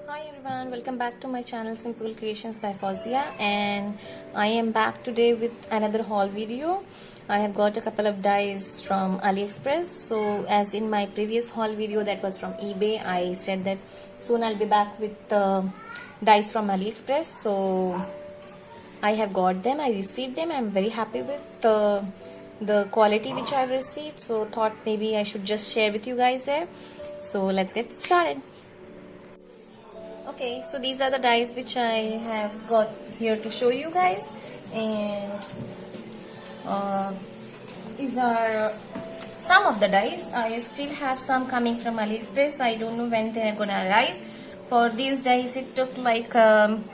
Hi everyone, welcome back to my channel Simple Creations by Fozia, and I am back today with another haul video. I have got a couple of dies from Aliexpress. So as in my previous haul video that was from eBay, I said that soon I'll be back with dies from Aliexpress. So I have got them, I received them. I'm very happy with the quality which I've received, so thought maybe I should just share with you guys there. So let's get started. Okay, so these are the dies which I have got here to show you guys, and these are some of the dies. I still have some coming from Aliexpress. I don't know when they are gonna arrive. For these dies it took like 40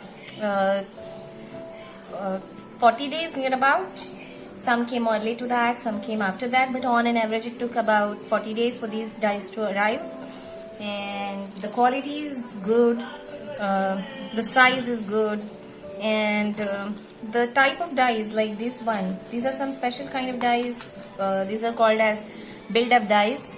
days near about. Some came early to that, some came after that, but on an average it took about 40 days for these dies to arrive. And the quality is good, the size is good, and the type of dies like this one, these are some special kind of dies. These are called as build-up dies.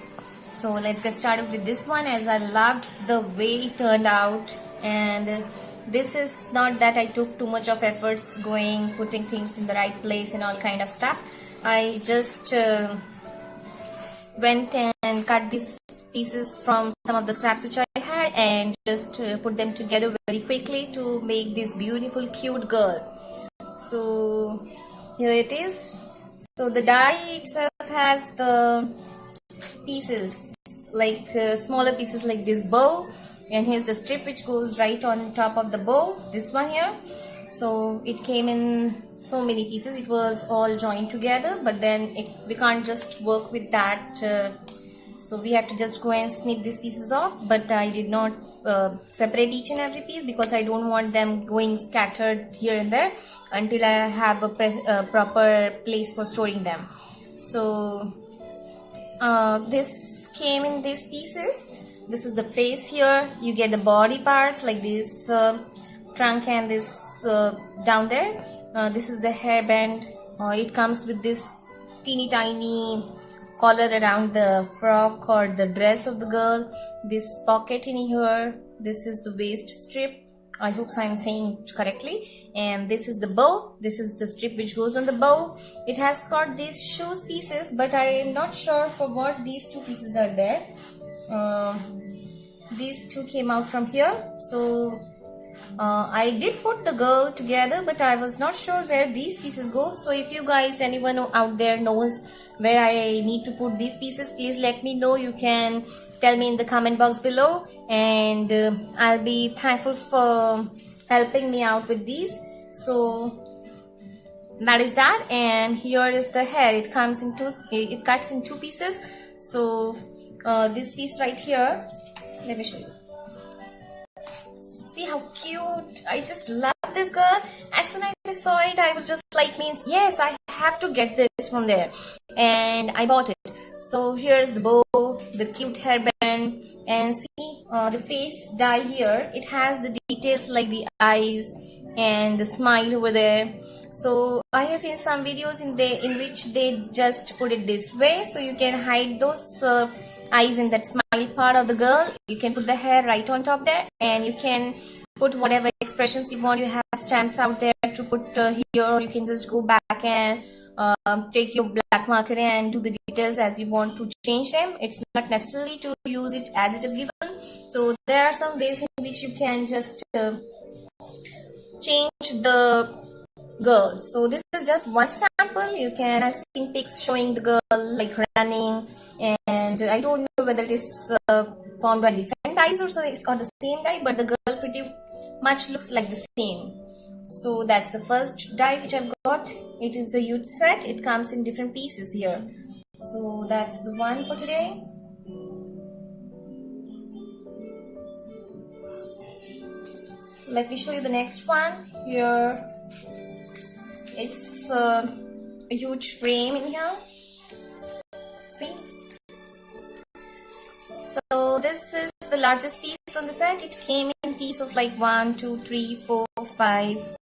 So let's get started with this one, as I loved the way it turned out. And this is not that I took too much of efforts putting things in the right place and all kind of stuff. I just went and cut these pieces from some of the scraps which I had and just put them together very quickly to make this beautiful cute girl. So here it is. So the die itself has the pieces like smaller pieces like this bow, and here's the strip which goes right on top of the bow, this one here. So it came in so many pieces, it was all joined together, but then we can't just work with that, so we have to just go and snip these pieces off. But I did not separate each and every piece because I don't want them going scattered here and there until I have a proper place for storing them. So this came in these pieces. This is the face here. You get the body parts like this trunk and this down there. This is the hairband. It comes with this teeny tiny collar around the frock or the dress of the girl. This pocket in here. This is the waist strip. I hope I'm saying it correctly. And this is the bow. This is the strip which goes on the bow. It has got these shoes pieces, but I am not sure for what these two pieces are there. These two came out from here. So I did put the girl together, but I was not sure where these pieces go. So if you guys, anyone out there knows where I need to put these pieces, please let me know. You can tell me in the comment box below, and I'll be thankful for helping me out with these. So that is that. And here is the hair. It cuts in two pieces. So this piece right here, let me show you. See how cute. I just love this girl. As soon as I saw it, I was just like, yes, I have to get this from there, and I bought it. So here's the bow, the cute hairband, and see the face die here. It has the details like the eyes and the smile over there. So I have seen some videos in which they just put it this way, so you can hide those eyes in that smile part of the girl. You can put the hair right on top there, and you can put whatever expressions you want. You have stamps out there to put here, or you can just go back and take your black marker and do the details as you want to change them. It's not necessary to use it as it is given. So there are some ways in which you can just change the girl. So this is just one sample. You can have seen pics showing the girl like running, and I don't know whether it is formed by different dyes or so it's on the same dye, but the girl pretty much looks like the same. So that's the first die which I've got. It is the huge set. It comes in different pieces here. So that's the one for today. Let me show you the next one. Here it's a huge frame in here. See? So this is the largest piece from the set. It came in piece of like 1, 2, 3, 4, 5,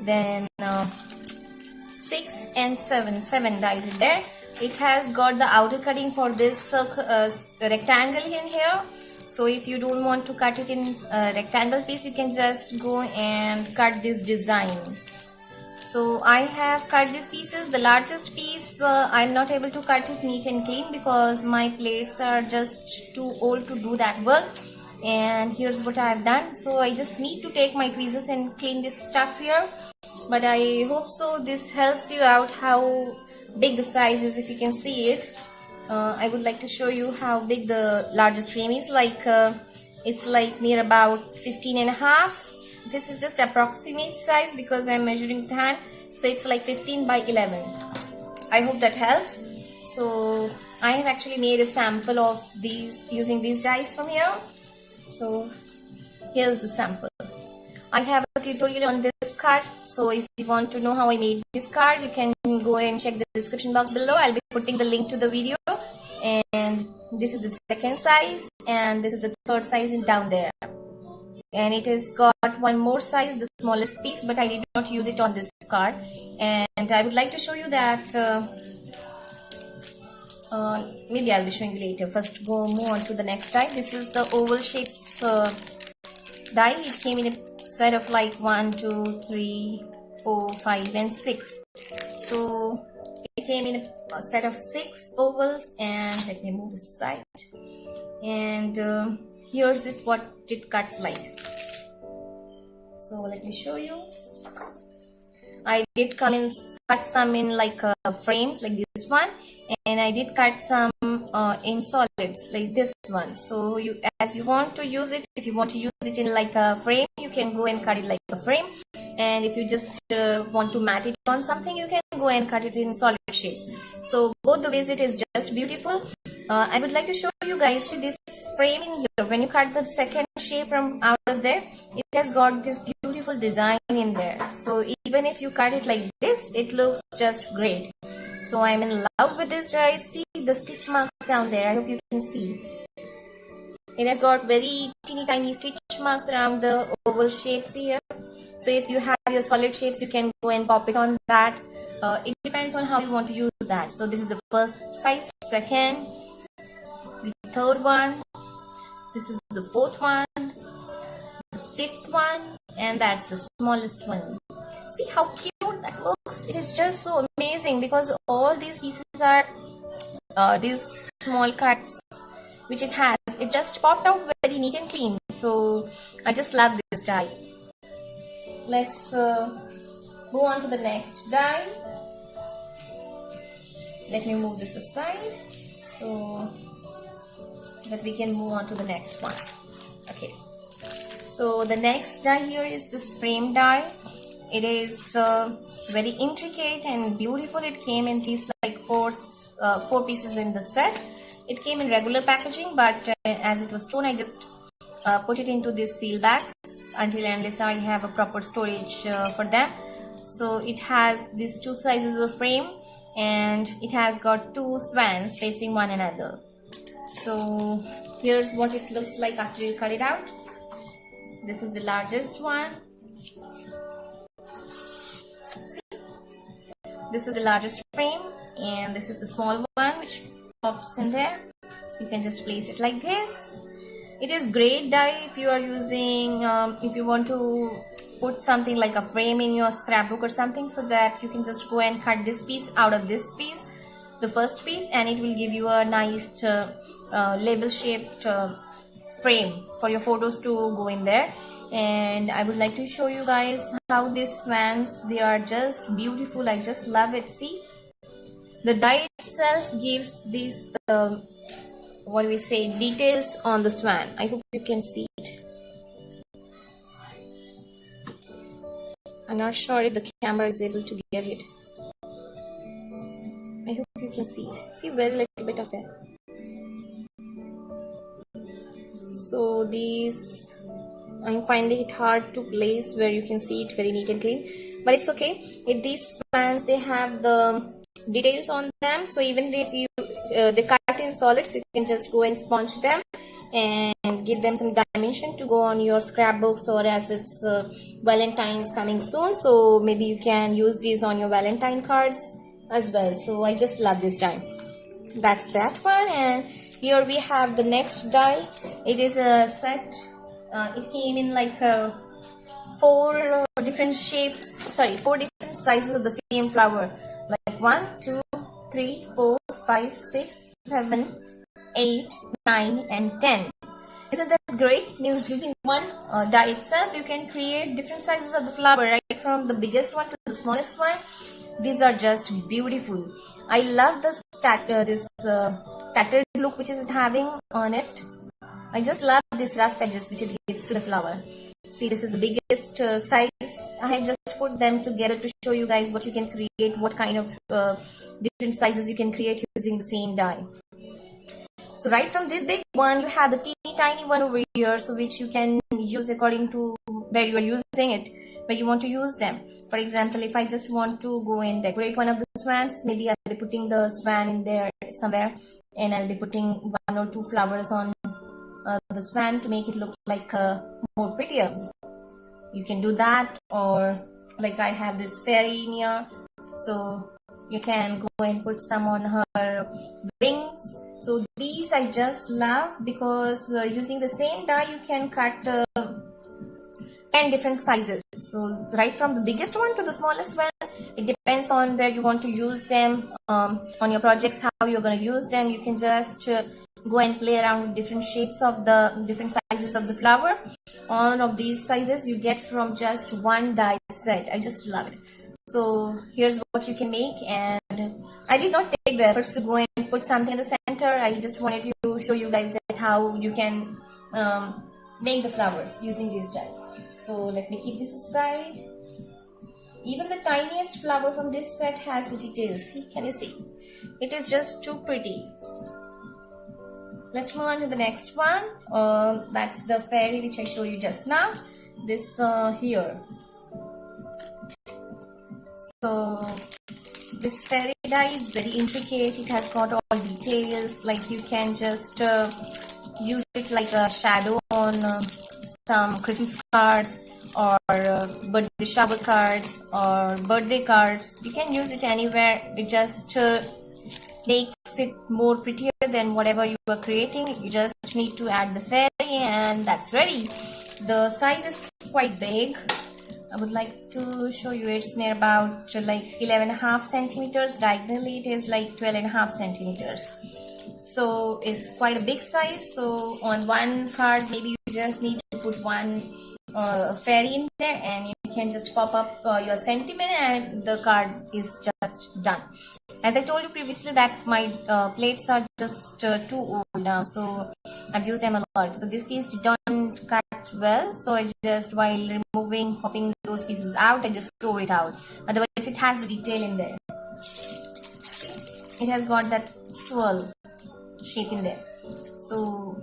then 6 and 7 dies in there. It has got the outer cutting for this rectangle in here, So if you don't want to cut it in a rectangle piece, you can just go and cut this design. So I have cut these pieces. The largest piece I'm not able to cut it neat and clean because my plates are just too old to do that well. And here's what I have done. So I just need to take my tweezers and clean this stuff here. But I hope so this helps you out how big the size is. If you can see it, I would like to show you how big the largest frame is. Like it's like near about 15.5. This is just approximate size because I'm measuring with hand, so it's like 15 by 11. I hope that helps. So I have actually made a sample of these using these dies from here. So here's the sample. I have a tutorial on this card, so if you want to know how I made this card, you can go and check the description box below. I'll be putting the link to the video. And this is the second size, and this is the third size in down there. And it has got one more size, the smallest piece, but I did not use it on this card. And I would like to show you that maybe I'll be showing you later. First move on to the next die. This is the oval shapes die. It came in a set of like 1, 2, 3, 4, 5 and 6. So it came in a set of 6 ovals, and let me move this aside. And here's what it cuts like. So let me show you. I did cut some in like frames like this one, and I did cut some in solids like this one. So as you want to use it, if you want to use it in like a frame, you can go and cut it like a frame. And if you just want to mat it on something, you can go and cut it in solid shapes. So both the ways it is just beautiful. I would like to show you guys this framing here. When you cut the second shape from out of there, it has got this beautiful design in there. So even if you cut it like this, it looks just great. So I'm in love with this die. See the stitch marks down there. I hope you can see. It has got very teeny tiny stitch marks around the oval shapes here. So if you have your solid shapes, you can go and pop it on that. It depends on how you want to use that. So this is the first size, second, the third one, this is the fourth one, the fifth one, and that's the smallest one. See how cute that looks. It is just so amazing because all these pieces are these small cuts which it has. It just popped out very neat and clean. So I just love this die. Let's move on to the next die. Let me move this aside so that we can move on to the next one. Okay, so the next die here is this frame die. It is very intricate and beautiful. It came in these like four pieces in the set. It came in regular packaging, but as it was torn, I just put it into these seal bags until and unless I have a proper storage for them. So it has these two sizes of frame, and it has got two swans facing one another. So here's what it looks like after you cut it out. This is the largest one. This is the largest frame, and this is the small one which pops in there. You can just place it like this. It is great die if you are using if you want to put something like a frame in your scrapbook or something, so that you can just go and cut this piece out of this piece, the first piece, and it will give you a nice label shaped frame for your photos to go in there. And I would like to show you guys how these swans, they are just beautiful. I just love it. See, the die itself gives these what do we say, details on the swan. I hope you can see it. I'm not sure if the camera is able to get it. I hope you can see very little bit of that. So these, I'm finding it hard to place where you can see it very neat and clean, but it's okay. These swans, they have the details on them, so even if you they cut in solids, you can just go and sponge them and give them some dimension to go on your scrapbooks, or as it's Valentine's coming soon, so maybe you can use these on your Valentine cards as well. So I just love this die. That's that one. And Here we have the next die. It is a set. It came in like four different shapes. Sorry, four different sizes of the same flower. Like 1, 2, 3, 4, 5, 6, 7, 8, 9, and 10. Isn't that great news? Using one die itself, you can create different sizes of the flower, right from the biggest one to the smallest one. These are just beautiful. I love this tattered look which is having on it. I just love these rough edges which it gives to the flower. See, this is the biggest size. I have just put them together to show you guys what you can create, what kind of different sizes you can create using the same die. So right from this big one, you have the teeny tiny one over here, so which you can use according to where you are using it, where you want to use them. For example, if I just want to go and decorate one of the swans, maybe I'll be putting the swan in there somewhere, and I'll be putting 1 or 2 flowers on the swan to make it look like more prettier. You can do that, or like I have this fairy in here, so you can go and put some on her wings. So these I just love because using the same die you can cut 10 different sizes. So right from the biggest one to the smallest one, it depends on where you want to use them, on your projects, how you're going to use them. You can just go and play around with different shapes of the different sizes of the flower. All of these sizes you get from just one die set. I just love it. So here's what you can make, and I did not take the efforts to go and put something in the center. I just wanted to show you guys that how you can make the flowers using this die. So let me keep this aside. Even the tiniest flower from this set has the details. See, can you see? It is just too pretty. Let's move on to the next one. That's the fairy which I showed you just now. This here. So this fairy die is very intricate. It has got all details. Like you can just use it like a shadow on some Christmas cards, or birthday shower cards, or birthday cards. You can use it anywhere. It just makes it more prettier than whatever you are creating. You just need to add the fairy and that's ready. The size is quite big. I would like to show you. It's near about like 11.5 centimeters. Diagonally it is like 12.5 centimeters. So it's quite a big size. So on one card maybe you just need to put one fairy in there, and you can just pop up your sentiment and the card is just done. As I told you previously that my plates are just too old now, so I've used them a lot. So this piece didn't cut well, so I just, while popping those pieces out, I just tore it out. Otherwise it has the detail in there. See, it has got that swirl shape in there. So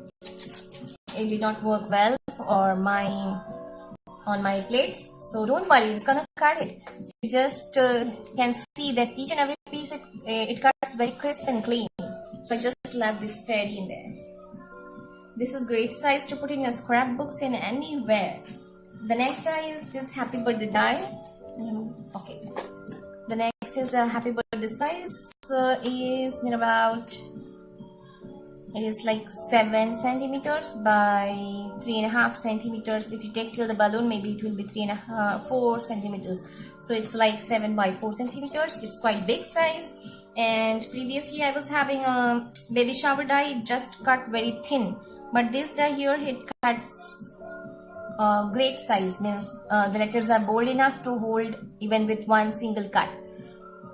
it did not work well on my plates, so don't worry, it's gonna cut it. You just can see that each and every piece it cuts very crisp and clean. So I just love this fairy in there. This is great size to put in your scrapbooks and anywhere. The next die is this happy birthday die. Okay, the next is the happy birthday size. Is near about, it is like 7 centimeters by 3.5 centimeters. If you take till the balloon, maybe it will be 4 centimeters. So it's like 7 by 4 centimeters. It's quite big size. And previously I was having a baby shower die. It just cut very thin. But this die here, it cuts great size. Means the letters are bold enough to hold even with one single cut.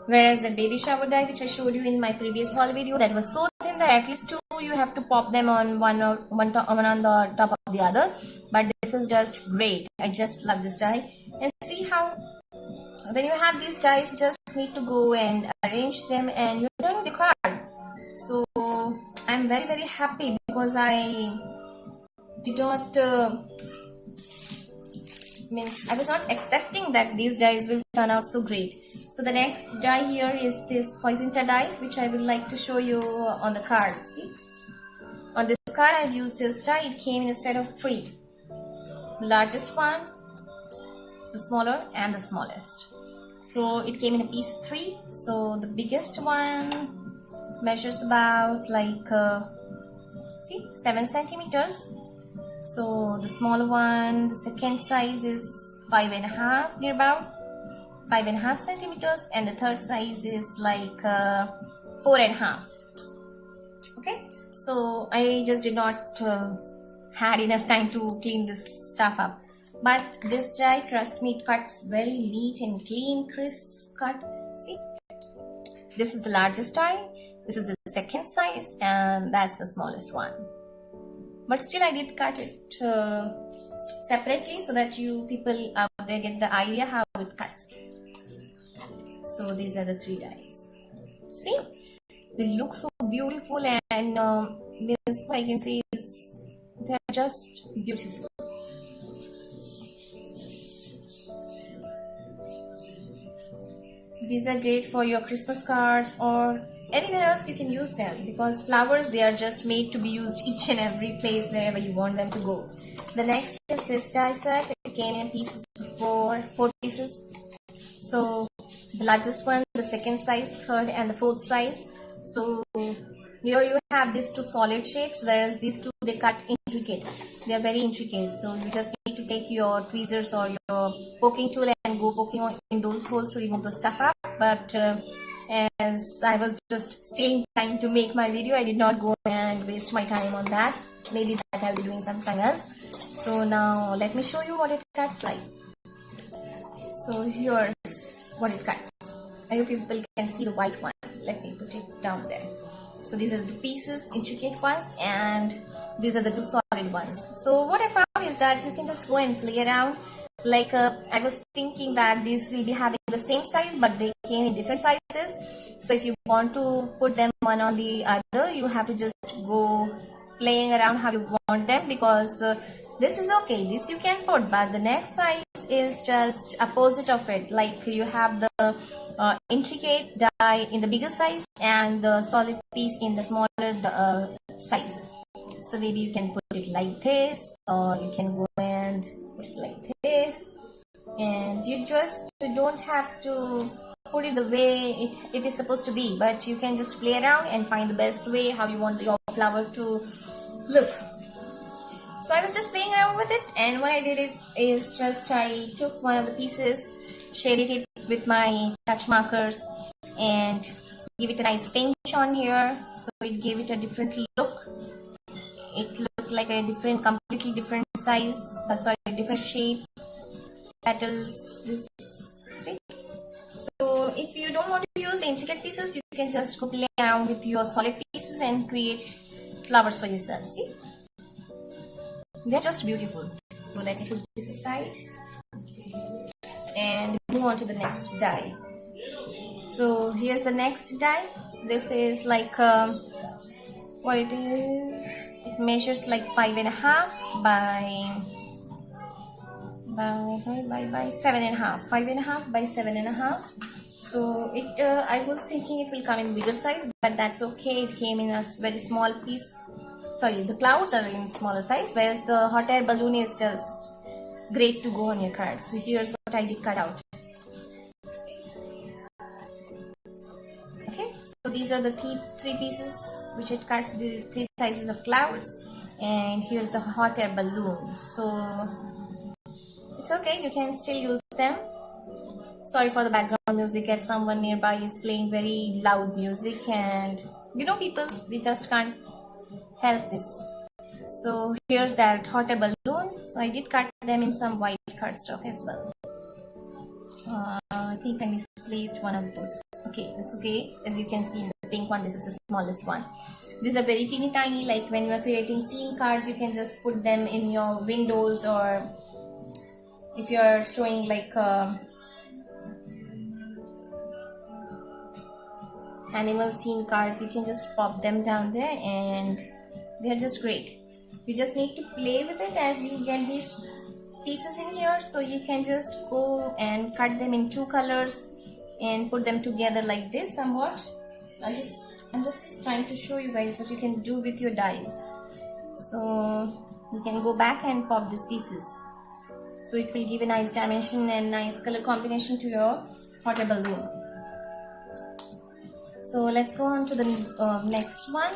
Whereas the baby shower die which I showed you in my previous haul video, that was so thin that at least 2 you have to pop them on one on the top of the other. But this is just great. I just love this die. And see how when you have these dies, you just need to go and arrange them and you're done with the card. So I'm very, very happy because I did not I was not expecting that these dies will turn out so great. So the next die here is this poinsettia die, which I would like to show you on the card. See, on this card I've used this die. It came in a set of 3. The largest one, the smaller, and the smallest. So it came in a piece of 3. So the biggest one measures about like See, 7 centimeters. So the smaller one, the second size is 5.5, near about 5.5 centimeters, and the third size is like 4.5. Okay, so I just did not had enough time to clean this stuff up. But this die, trust me, it cuts very neat and clean, crisp cut. See, this is the largest die, this is the second size, and that's the smallest one. But still I did cut it separately so that you people out there get the idea how it cuts. So these are the 3 dies. See, they look so beautiful, and this what I can say is they're just beautiful. These are great for your Christmas cards or anywhere else you can use them, because flowers, they are just made to be used each and every place wherever you want them to go. The next is this die set. It came in pieces of 4 pieces. So the largest one, the second size, third and the fourth size. So here you have these 2 solid shapes, whereas these 2 they cut intricate. They are very intricate. So you just need to take your tweezers or your poking tool and go poking in those holes to remove the stuff up. But as I was just staying time to make my video, I did not go and waste my time on that. Maybe that I'll be doing something else. So now let me show you what it cuts like. So here's what it cuts. I hope people can see the white one. Let me put it down there. So these are the pieces, intricate ones, and these are the 2 solid ones. So what I found is that you can just go and play around. Like I was thinking that these will be having the same size, but they came in different sizes. So if you want to put them one on the other, you have to just go playing around how you want them, because this is okay, this you can put, but the next size is just opposite of it. Like you have the intricate die in the bigger size and the solid piece in the smaller size. So maybe you can put it like this, or you can go and put it like this, and you just don't have to put it the way it is supposed to be, but you can just play around and find the best way how you want your flower to look. So I was just playing around with it, and what I did is just I took one of the pieces, shaded it with my touch markers, and give it a nice pinch on here, so it gave it a different look. It looked like a completely different size, different shape, petals. This, see. So if you don't want to use intricate pieces, you can just go play around with your solid pieces and create flowers for yourself. See, they're just beautiful. So let me put this aside and move on to the next die. So here's the next die. This is like what it is. It measures like 5.5 by 7.5. 5.5 by 7.5. So it I was thinking it will come in bigger size, but that's okay. It came in a very small piece. Sorry, the clouds are in smaller size, whereas the hot air balloon is just great to go on your cards. So here's what I did cut out. Okay, so these are the three pieces which it cuts, the 3 sizes of clouds, and here's the hot air balloon. So it's okay, you can still use them. Sorry for the background music, as someone nearby is playing very loud music, and you know, people, we just can't help this. So here's that hot air balloon. So I did cut them in some white cardstock as well. I think I misplaced one of those. Okay, that's okay. As you can see in the pink one, this is the smallest one. These are very teeny tiny, like when you are creating scene cards, you can just put them in your windows, or if you are showing like animal scene cards, you can just pop them down there and they're just great. You just need to play with it as you get these pieces in here, so you can just go and cut them in 2 colors and put them together like this somewhat. I'm just trying to show you guys what you can do with your dies. So you can go back and pop these pieces, so it will give a nice dimension and nice color combination to your hot air balloon. So let's go on to the next one.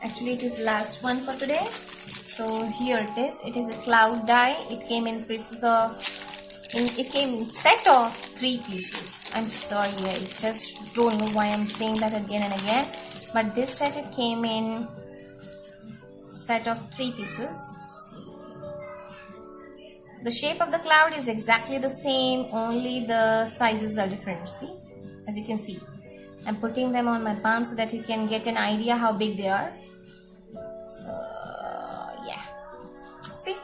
Actually, it is last one for today. So here it is. It is a cloud die. It came in pieces of, it came in set of 3 pieces. I'm sorry, I just don't know why I'm saying that again and again. But this set, it came in set of 3 pieces. The shape of the cloud is exactly the same, only the sizes are different. See, as you can see, I'm putting them on my palm so that you can get an idea how big they are. So yeah, see,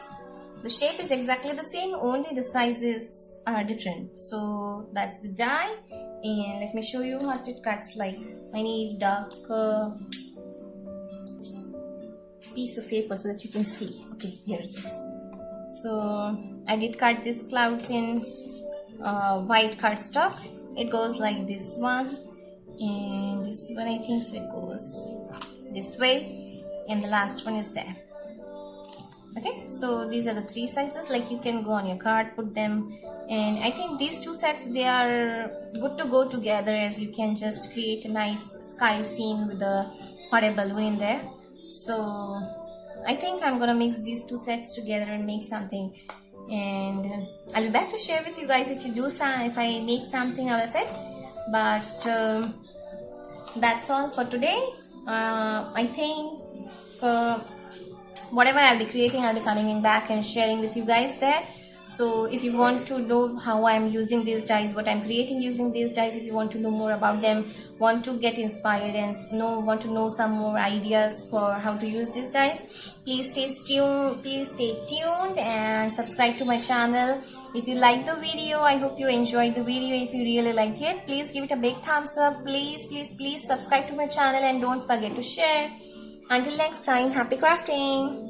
the shape is exactly the same, only the sizes are different. So that's the die, and let me show you how it cuts. Like, I need dark piece of paper so that you can see. Okay, here it is. So I did cut these clouds in white cardstock. It goes like this one and this one, I think. So it goes this way, and the last one is there. Okay, so these are the 3 sizes. Like, you can go on your card, put them, and I think these 2 sets, they are good to go together, as you can just create a nice sky scene with a hot air balloon in there. So I think I'm gonna mix these 2 sets together and make something, and I'll be back to share with you guys if I make something out of it. But that's all for today. I think whatever I'll be creating, I'll be coming back and sharing with you guys there. So if you want to know how I'm using these dies, what I'm creating using these dies, if you want to know more about them, want to get inspired and want to know some more ideas for how to use these dies, please stay tuned and subscribe to my channel. If you like the video, I hope you enjoyed the video. If you really liked it, please give it a big thumbs up. Please subscribe to my channel and don't forget to share. Until next time, happy crafting.